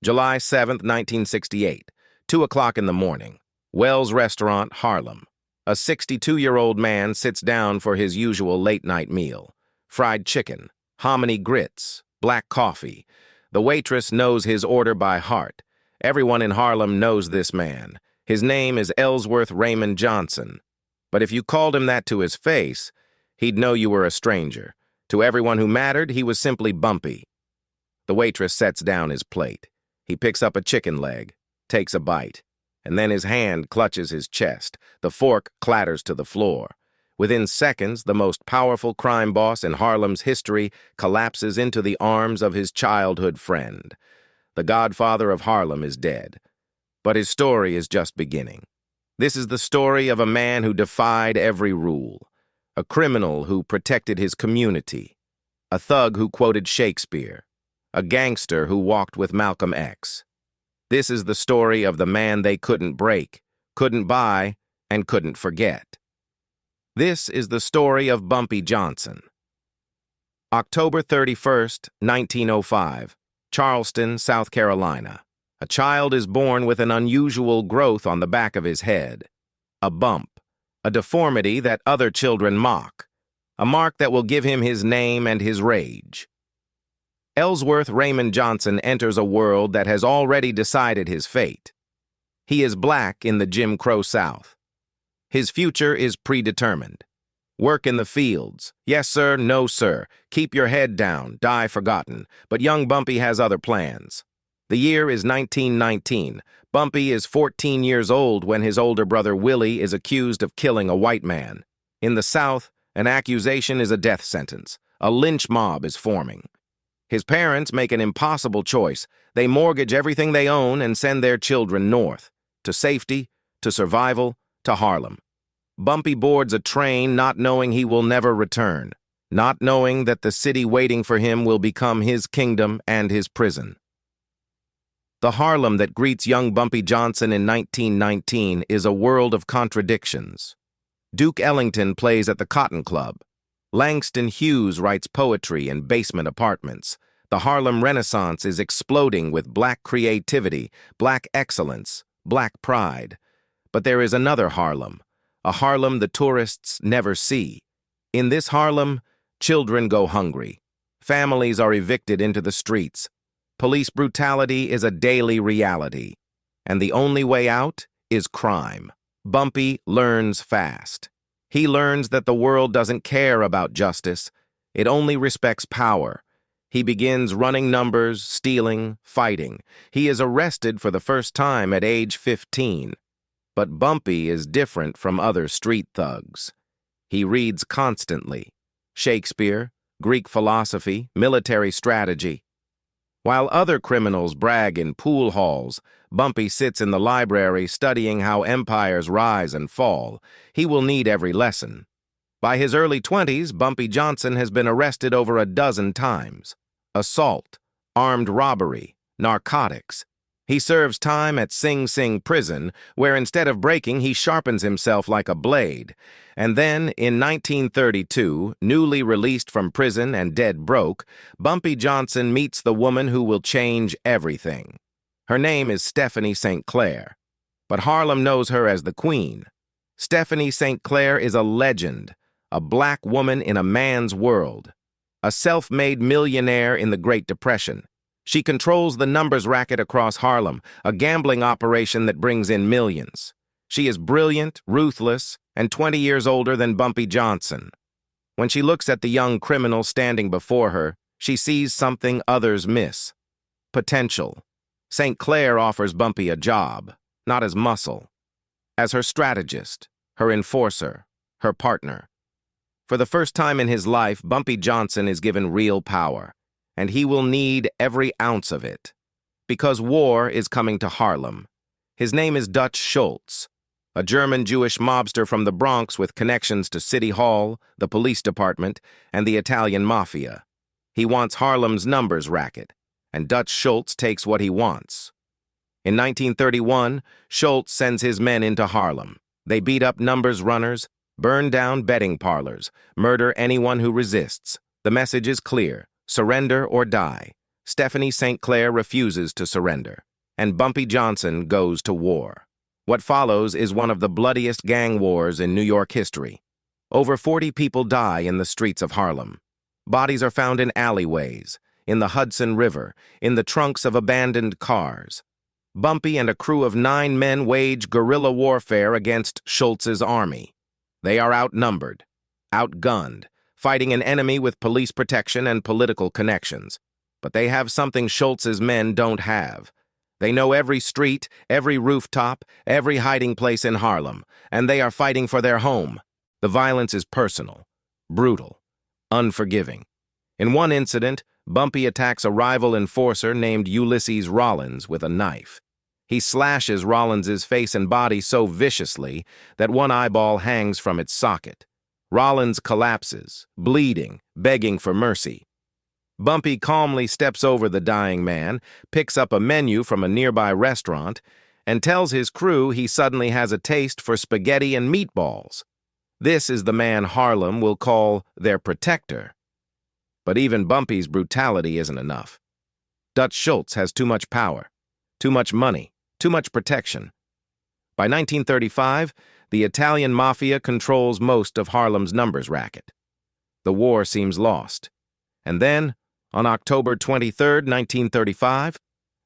July 7th, 1968, 2 o'clock in the morning. Wells Restaurant, Harlem. A 62-year-old man sits down for his usual late-night meal. Fried chicken, hominy grits, black coffee. The waitress knows his order by heart. Everyone in Harlem knows this man. His name is Ellsworth Raymond Johnson. But if you called him that to his face, he'd know you were a stranger. To everyone who mattered, he was simply Bumpy. The waitress sets down his plate. He picks up a chicken leg, takes a bite, and then his hand clutches his chest. The fork clatters to the floor. Within seconds, the most powerful crime boss in Harlem's history collapses into the arms of his childhood friend. The Godfather of Harlem is dead. But his story is just beginning. This is the story of a man who defied every rule, a criminal who protected his community, a thug who quoted Shakespeare, a gangster who walked with Malcolm X. This is the story of the man they couldn't break, couldn't buy, and couldn't forget. This is the story of Bumpy Johnson. October 31st, 1905, Charleston, South Carolina. A child is born with an unusual growth on the back of his head. A bump, a deformity that other children mock, a mark that will give him his name and his rage. Ellsworth Raymond Johnson enters a world that has already decided his fate. He is black in the Jim Crow South. His future is predetermined. Work in the fields. Yes, sir, no, sir. Keep your head down, die forgotten. But young Bumpy has other plans. The year is 1919. Bumpy is 14 years old when his older brother Willie is accused of killing a white man. In the South, an accusation is a death sentence. A lynch mob is forming. His parents make an impossible choice. They mortgage everything they own and send their children north, to safety, to survival, to Harlem. Bumpy boards a train not knowing he will never return, not knowing that the city waiting for him will become his kingdom and his prison. The Harlem that greets young Bumpy Johnson in 1919 is a world of contradictions. Duke Ellington plays at the Cotton Club. Langston Hughes writes poetry in basement apartments. The Harlem Renaissance is exploding with black creativity, black excellence, black pride. But there is another Harlem, a Harlem the tourists never see. In this Harlem, children go hungry. Families are evicted into the streets. Police brutality is a daily reality. And the only way out is crime. Bumpy learns fast. He learns that the world doesn't care about justice. It only respects power. He begins running numbers, stealing, fighting. He is arrested for the first time at age 15. But Bumpy is different from other street thugs. He reads constantly. Shakespeare, Greek philosophy, military strategy. While other criminals brag in pool halls, Bumpy sits in the library studying how empires rise and fall. He will need every lesson. By his early 20s, Bumpy Johnson has been arrested over a dozen times. Assault, armed robbery, narcotics. He serves time at Sing Sing prison, where instead of breaking, he sharpens himself like a blade. And then, in 1932, newly released from prison and dead broke, Bumpy Johnson meets the woman who will change everything. Her name is Stephanie St. Clair, but Harlem knows her as the Queen. Stephanie St. Clair is a legend, a black woman in a man's world, a self-made millionaire in the Great Depression. She controls the numbers racket across Harlem, a gambling operation that brings in millions. She is brilliant, ruthless, and 20 years older than Bumpy Johnson. When she looks at the young criminal standing before her, she sees something others miss. Potential. St. Clair offers Bumpy a job, not as muscle, as her strategist, her enforcer, her partner. For the first time in his life, Bumpy Johnson is given real power, and he will need every ounce of it. Because war is coming to Harlem. His name is Dutch Schultz, a German-Jewish mobster from the Bronx with connections to City Hall, the police department, and the Italian Mafia. He wants Harlem's numbers racket, and Dutch Schultz takes what he wants. In 1931, Schultz sends his men into Harlem. They beat up numbers runners, burn down betting parlors, murder anyone who resists. The message is clear: surrender or die. Stephanie St. Clair refuses to surrender, and Bumpy Johnson goes to war. What follows is one of the bloodiest gang wars in New York history. Over 40 people die in the streets of Harlem. Bodies are found in alleyways, in the Hudson River, in the trunks of abandoned cars. Bumpy and a crew of 9 men wage guerrilla warfare against Schultz's army. They are outnumbered, outgunned, fighting an enemy with police protection and political connections. But they have something Schultz's men don't have. They know every street, every rooftop, every hiding place in Harlem, and they are fighting for their home. The violence is personal, brutal, unforgiving. In one incident, Bumpy attacks a rival enforcer named Ulysses Rollins with a knife. He slashes Rollins's face and body so viciously that one eyeball hangs from its socket. Rollins collapses, bleeding, begging for mercy. Bumpy calmly steps over the dying man, picks up a menu from a nearby restaurant, and tells his crew he suddenly has a taste for spaghetti and meatballs. This is the man Harlem will call their protector. But even Bumpy's brutality isn't enough. Dutch Schultz has too much power, too much money, too much protection. By 1935, the Italian Mafia controls most of Harlem's numbers racket. The war seems lost. And then, on October 23, 1935,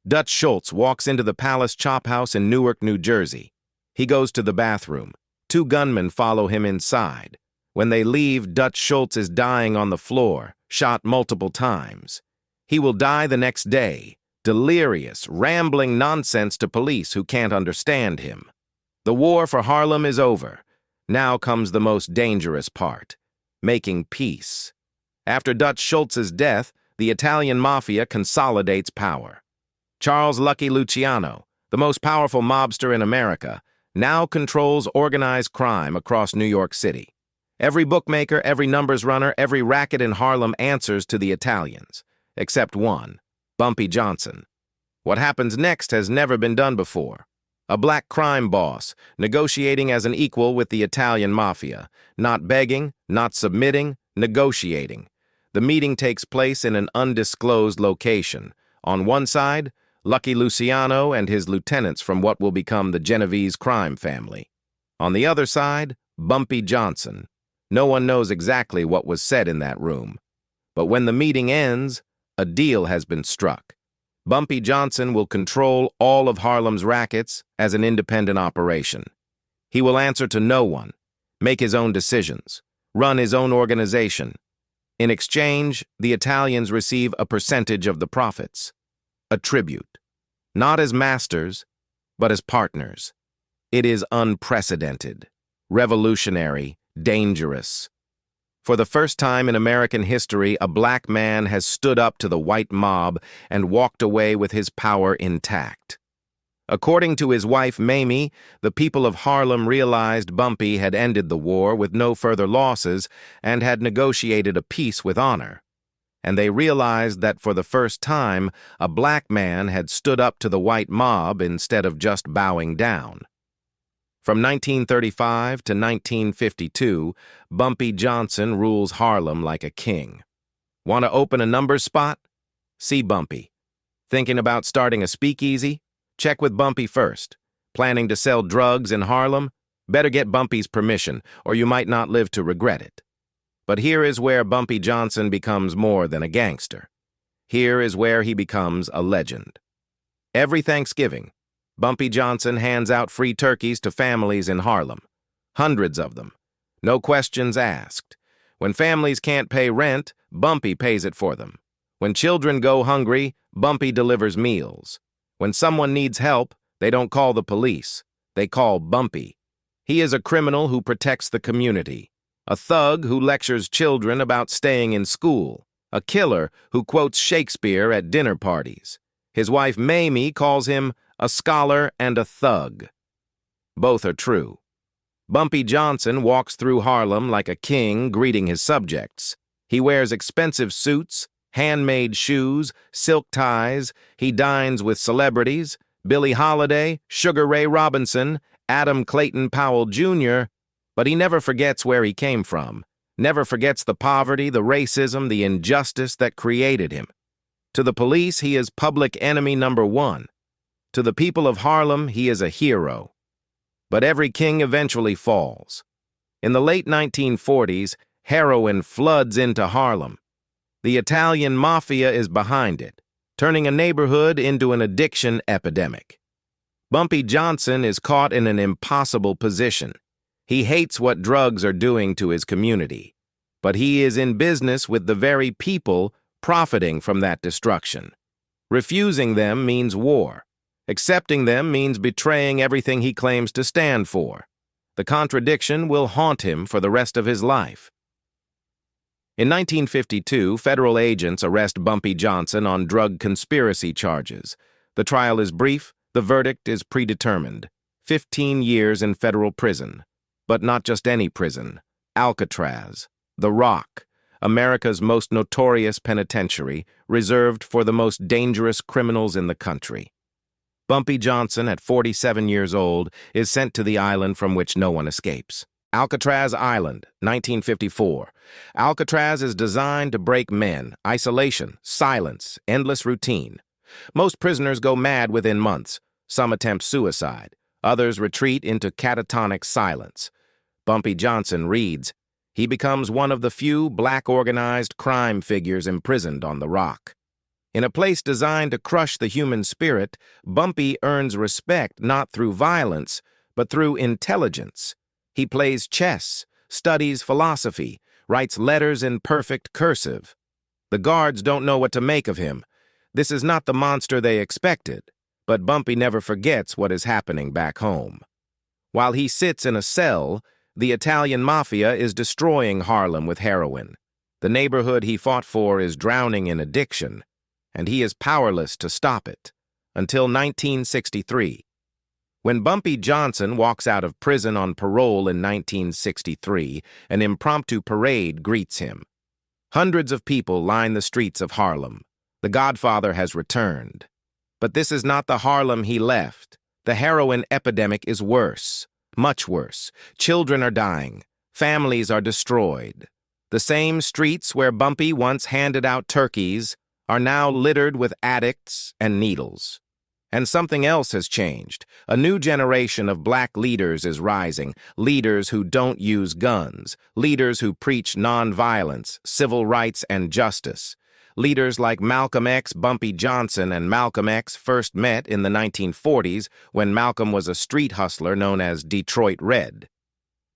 Dutch Schultz walks into the Palace Chop House in Newark, New Jersey. He goes to the bathroom. 2 gunmen follow him inside. When they leave, Dutch Schultz is dying on the floor, shot multiple times. He will die the next day, delirious, rambling nonsense to police who can't understand him. The war for Harlem is over. Now comes the most dangerous part, making peace. After Dutch Schultz's death, the Italian Mafia consolidates power. Charles Lucky Luciano, the most powerful mobster in America, now controls organized crime across New York City. Every bookmaker, every numbers runner, every racket in Harlem answers to the Italians, except one, Bumpy Johnson. What happens next has never been done before. A black crime boss, negotiating as an equal with the Italian Mafia, not begging, not submitting, negotiating. The meeting takes place in an undisclosed location. On one side, Lucky Luciano and his lieutenants from what will become the Genovese crime family. On the other side, Bumpy Johnson. No one knows exactly what was said in that room. But when the meeting ends, a deal has been struck. Bumpy Johnson will control all of Harlem's rackets as an independent operation. He will answer to no one, make his own decisions, run his own organization. In exchange, the Italians receive a percentage of the profits, a tribute, not as masters, but as partners. It is unprecedented, revolutionary, dangerous. For the first time in American history, a black man has stood up to the white mob and walked away with his power intact. According to his wife, Mamie, the people of Harlem realized Bumpy had ended the war with no further losses and had negotiated a peace with honor. And they realized that for the first time, a black man had stood up to the white mob instead of just bowing down. From 1935 to 1952, Bumpy Johnson rules Harlem like a king. Want to open a numbers spot? See Bumpy. Thinking about starting a speakeasy? Check with Bumpy first. Planning to sell drugs in Harlem? Better get Bumpy's permission, or you might not live to regret it. But here is where Bumpy Johnson becomes more than a gangster. Here is where he becomes a legend. Every Thanksgiving, Bumpy Johnson hands out free turkeys to families in Harlem. Hundreds of them. No questions asked. When families can't pay rent, Bumpy pays it for them. When children go hungry, Bumpy delivers meals. When someone needs help, they don't call the police. They call Bumpy. He is a criminal who protects the community. A thug who lectures children about staying in school. A killer who quotes Shakespeare at dinner parties. His wife Mamie calls him a scholar and a thug. Both are true. Bumpy Johnson walks through Harlem like a king greeting his subjects. He wears expensive suits, handmade shoes, silk ties. He dines with celebrities, Billie Holiday, Sugar Ray Robinson, Adam Clayton Powell Jr., but he never forgets where he came from, never forgets the poverty, the racism, the injustice that created him. To the police, he is public enemy number one. To the people of Harlem, he is a hero. But every king eventually falls. In the late 1940s, heroin floods into Harlem. The Italian Mafia is behind it, turning a neighborhood into an addiction epidemic. Bumpy Johnson is caught in an impossible position. He hates what drugs are doing to his community, but he is in business with the very people profiting from that destruction. Refusing them means war. Accepting them means betraying everything he claims to stand for. The contradiction will haunt him for the rest of his life. In 1952, federal agents arrest Bumpy Johnson on drug conspiracy charges. The trial is brief, the verdict is predetermined. 15 years in federal prison. But not just any prison. Alcatraz, the Rock, America's most notorious penitentiary, reserved for the most dangerous criminals in the country. Bumpy Johnson, at 47 years old, is sent to the island from which no one escapes. Alcatraz Island, 1954. Alcatraz is designed to break men, isolation, silence, endless routine. Most prisoners go mad within months. Some attempt suicide. Others retreat into catatonic silence. Bumpy Johnson reads, he becomes one of the few black organized crime figures imprisoned on the Rock. In a place designed to crush the human spirit, Bumpy earns respect not through violence, but through intelligence. He plays chess, studies philosophy, writes letters in perfect cursive. The guards don't know what to make of him. This is not the monster they expected, but Bumpy never forgets what is happening back home. While he sits in a cell, the Italian Mafia is destroying Harlem with heroin. The neighborhood he fought for is drowning in addiction, and he is powerless to stop it, until 1963. When Bumpy Johnson walks out of prison on parole in 1963, an impromptu parade greets him. Hundreds of people line the streets of Harlem. The Godfather has returned. But this is not the Harlem he left. The heroin epidemic is worse. Much worse. Children are dying. Families are destroyed. The same streets where Bumpy once handed out turkeys are now littered with addicts and needles. And something else has changed. A new generation of black leaders is rising. Leaders who don't use guns. Leaders who preach nonviolence, civil rights, and justice. Leaders like Malcolm X, Bumpy Johnson, and Malcolm X first met in the 1940s when Malcolm was a street hustler known as Detroit Red.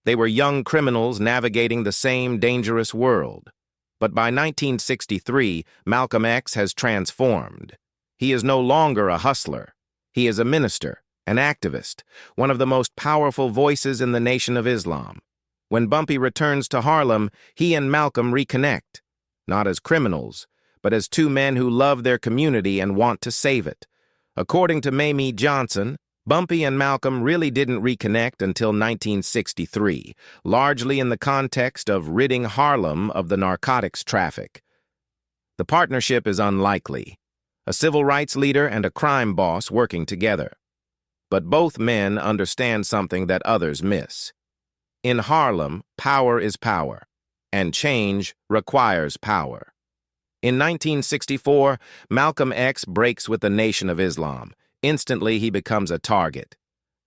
They were young criminals navigating the same dangerous world. But by 1963, Malcolm X has transformed. He is no longer a hustler. He is a minister, an activist, one of the most powerful voices in the Nation of Islam. When Bumpy returns to Harlem, he and Malcolm reconnect, not as criminals, but as two men who love their community and want to save it. According to Mamie Johnson, Bumpy and Malcolm really didn't reconnect until 1963, largely in the context of ridding Harlem of the narcotics traffic. The partnership is unlikely. A civil rights leader and a crime boss working together. But both men understand something that others miss. In Harlem, power is power, and change requires power. In 1964, Malcolm X breaks with the Nation of Islam. Instantly, he becomes a target.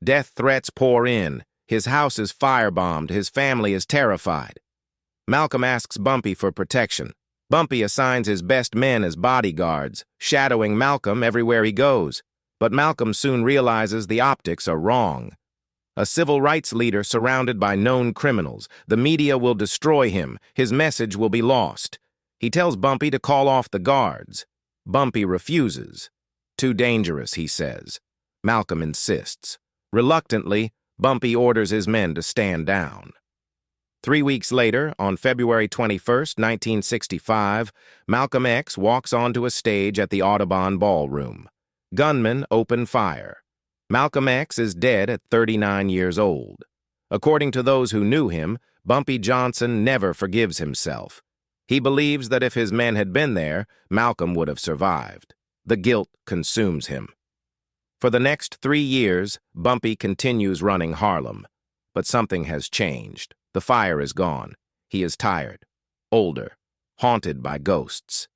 Death threats pour in. His house is firebombed. His family is terrified. Malcolm asks Bumpy for protection. Bumpy assigns his best men as bodyguards, shadowing Malcolm everywhere he goes. But Malcolm soon realizes the optics are wrong. A civil rights leader surrounded by known criminals. The media will destroy him. His message will be lost. He tells Bumpy to call off the guards. Bumpy refuses. Too dangerous, he says. Malcolm insists. Reluctantly, Bumpy orders his men to stand down. 3 weeks later, on February 21, 1965, Malcolm X walks onto a stage at the Audubon Ballroom. Gunmen open fire. Malcolm X is dead at 39 years old. According to those who knew him, Bumpy Johnson never forgives himself. He believes that if his men had been there, Malcolm would have survived. The guilt consumes him. For the next 3 years, Bumpy continues running Harlem. But something has changed. The fire is gone. He is tired, older, haunted by ghosts.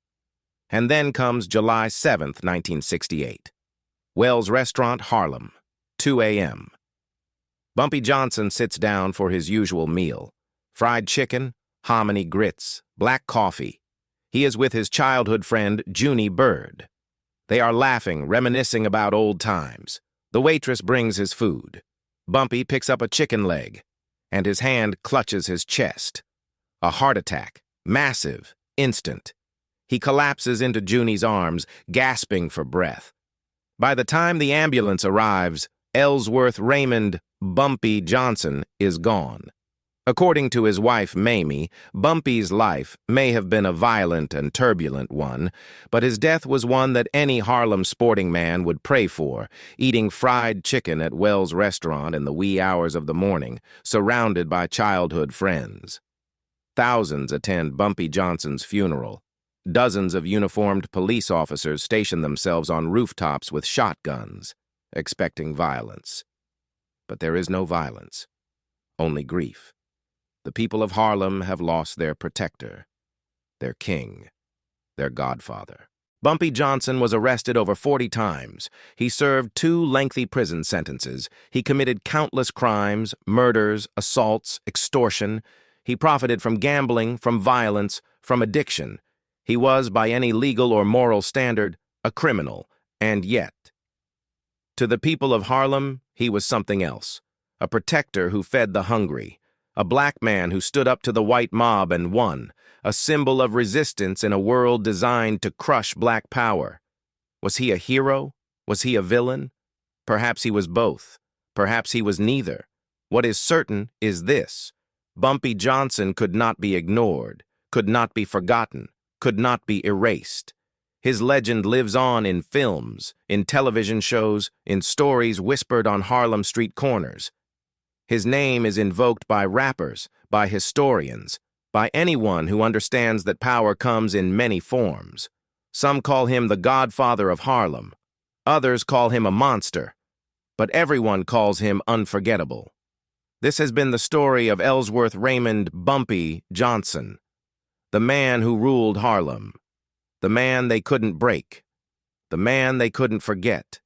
And then comes July 7th, 1968. Wells Restaurant, Harlem, 2 a.m. Bumpy Johnson sits down for his usual meal. Fried chicken, hominy grits, black coffee. He is with his childhood friend, Junie Bird. They are laughing, reminiscing about old times. The waitress brings his food. Bumpy picks up a chicken leg, and his hand clutches his chest. A heart attack, massive, instant. He collapses into Junie's arms, gasping for breath. By the time the ambulance arrives, Ellsworth Raymond Bumpy Johnson is gone. According to his wife, Mamie, Bumpy's life may have been a violent and turbulent one, but his death was one that any Harlem sporting man would pray for, eating fried chicken at Wells' restaurant in the wee hours of the morning, surrounded by childhood friends. Thousands attend Bumpy Johnson's funeral. Dozens of uniformed police officers station themselves on rooftops with shotguns, expecting violence. But there is no violence, only grief. The people of Harlem have lost their protector, their king, their godfather. Bumpy Johnson was arrested over 40 times. He served 2 lengthy prison sentences. He committed countless crimes, murders, assaults, extortion. He profited from gambling, from violence, from addiction. He was, by any legal or moral standard, a criminal, and yet, to the people of Harlem, he was something else. A protector who fed the hungry. A black man who stood up to the white mob and won. A symbol of resistance in a world designed to crush black power. Was he a hero? Was he a villain? Perhaps he was both. Perhaps he was neither. What is certain is this: Bumpy Johnson could not be ignored, could not be forgotten, could not be erased. His legend lives on in films, in television shows, in stories whispered on Harlem street corners. His name is invoked by rappers, by historians, by anyone who understands that power comes in many forms. Some call him the Godfather of Harlem. Others call him a monster. But everyone calls him unforgettable. This has been the story of Ellsworth Raymond Bumpy Johnson, the man who ruled Harlem, the man they couldn't break, the man they couldn't forget.